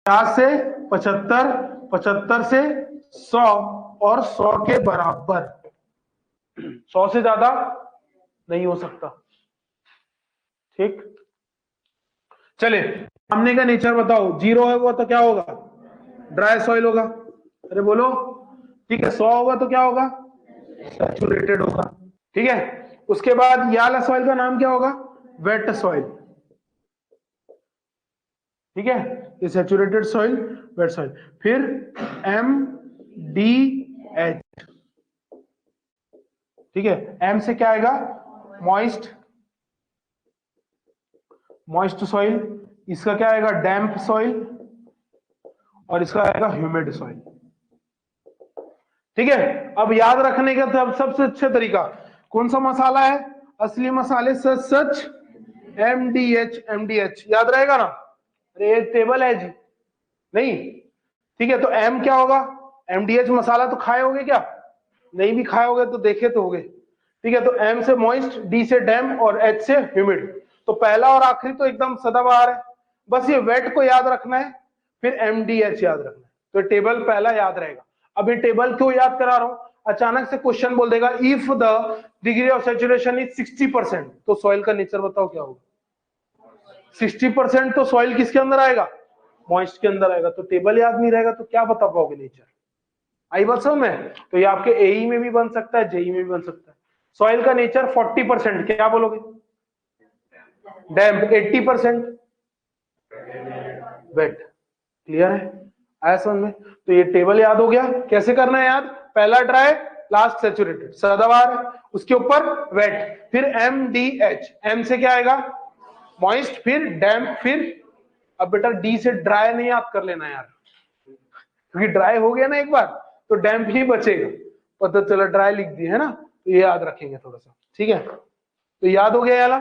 50 से 75, 75 से 100 और 100 के बराबर। 100 से ज्यादा नहीं हो सकता। ठीक, चले सामने का नेचर बताओ। 0 है वो तो क्या होगा? ड्राई सॉइल होगा। अरे बोलो, ठीक है। 100 होगा तो क्या होगा? सैचुरेटेड होगा। ठीक है, उसके बाद ये वाला सॉइल का नाम क्या होगा? Wait soil. ठीक है, ये सैचुरेटेड सॉइल, वेट सॉइल। फिर MDH। ठीक है, M से क्या आएगा? Moist, moist soil. इसका क्या आएगा? डैम्प सॉइल। और इसका आएगा ह्यूमिड सॉइल। ठीक है, अब याद रखने का तो सबसे अच्छा तरीका कौन सा मसाला है? असली मसाले सच सच MDH, MDH याद रहेगा ना? अरे टेबल है जी, नहीं? ठीक है, तो M क्या होगा? MDH मसाला तो खाए होगे क्या? नहीं भी खाए होगे तो देखे तो होगे। ठीक है, तो M से मॉइस्ट, D से डैम और H से ह्यूमिड। तो पहला और आखिरी तो एकदम सदाबहार है, बस ये वेट को याद रखना है, फिर MDH याद रखना है। तो टेबल पहला याद रहेगा। अब ये टेबल क्यों याद करा रहा हूं? अचानक से क्वेश्चन बोल देगा if the degree of saturation is 60%, तो सॉइल का नेचर बताओ क्या होगा? 60% तो सॉइल किसके अंदर आएगा? मॉइस्ट के अंदर आएगा। तो टेबल याद नहीं रहेगा तो क्या बता पाओगे नेचर? आई बात समझ में? तो ये आपके एई में भी बन सकता है, जेई में भी बन सकता है। सॉइल का नेचर 40%, क्या बोलोगे? डैम्प। 80% वेट। क्लियर है? आया समझ में? तो ये टेबल याद हो गया। कैसे करना है याद? पहला ड्राई, लास्ट सैचुरेटेड, सदाबहार, उसके ऊपर वेट, फिर MDH। M से क्या आएगा? मॉइस्ट, फिर डैम्प, फिर अब बेटा D से ड्राई नहीं याद कर लेना यार, क्योंकि ड्राई हो गया ना एक बार तो डैम्प ही बचेगा। पता चला ड्राई लिख दिया है ना, तो ये याद रखेंगे थोड़ा सा। ठीक है, तो याद हो गया याला,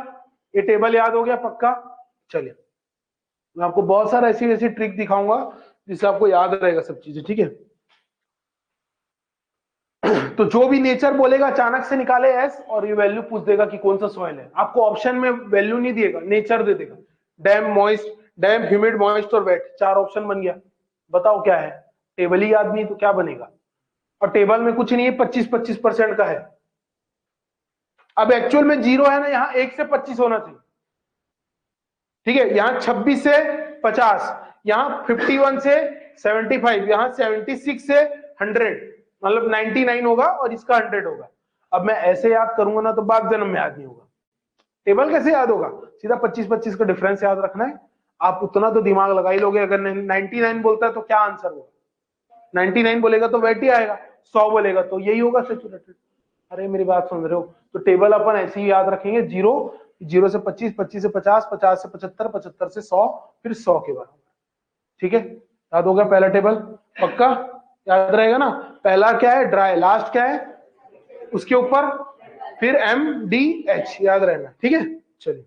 ये टेबल याद हो गया पक्का। चलिए मैं आपको बहुत सारा ऐसी ऐसी ट्रिक दिखाऊंगा जिससे आपको याद रहेगा सब चीजें। ठीक है, तो जो भी नेचर बोलेगा अचानक से निकाले एस और ये वैल्यू पूछ देगा कि कौन सा सॉइल है। आपको ऑप्शन में वैल्यू नहीं दिएगा, नेचर दे देगा। Dam, moist, dam, humid, moist और वेट, 4 ऑप्शन बन गया। बताओ क्या है? टेबल ही याद नहीं तो क्या बनेगा? और टेबल में कुछ नहीं है, 25-25% का है। अब एक्चुअल में 0 है ना, यहाँ 1 से 25 होना चाहिए। ठीक है, यहाँ 26 से 50, यहाँ 51 से 75, यहाँ 76 से 100, मतलब 99 होगा और इसका 100 होगा। अब मैं ऐसे याद करूंगा ना तो बाप जन्म में याद नहीं होगा। टेबल कैसे याद होगा? सीधा 25-25 का डिफरेंस याद रखना है। आप उतना तो दिमाग लगा ही लोगे। अगर 99 बोलता है तो क्या आंसर होगा? 99 बोलेगा तो वेट ही आएगा, 100 बोलेगा तो यही होगा सैचुरेटेड। अरे मेरी बात सुन रहे हो? तो टेबल अपन ऐसे ही याद रखेंगे। 0, 0 से 25, 25 से 50, 50 से 75, 75 से 100, फिर 100 के बराबर। ठीक है, याद हो गया पहला टेबल? पक्का याद रहेगा ना? पहला क्या है? ड्राई। लास्ट क्या है? उसके ऊपर फिर MDH, याद रहना। ठीक है, चलिए।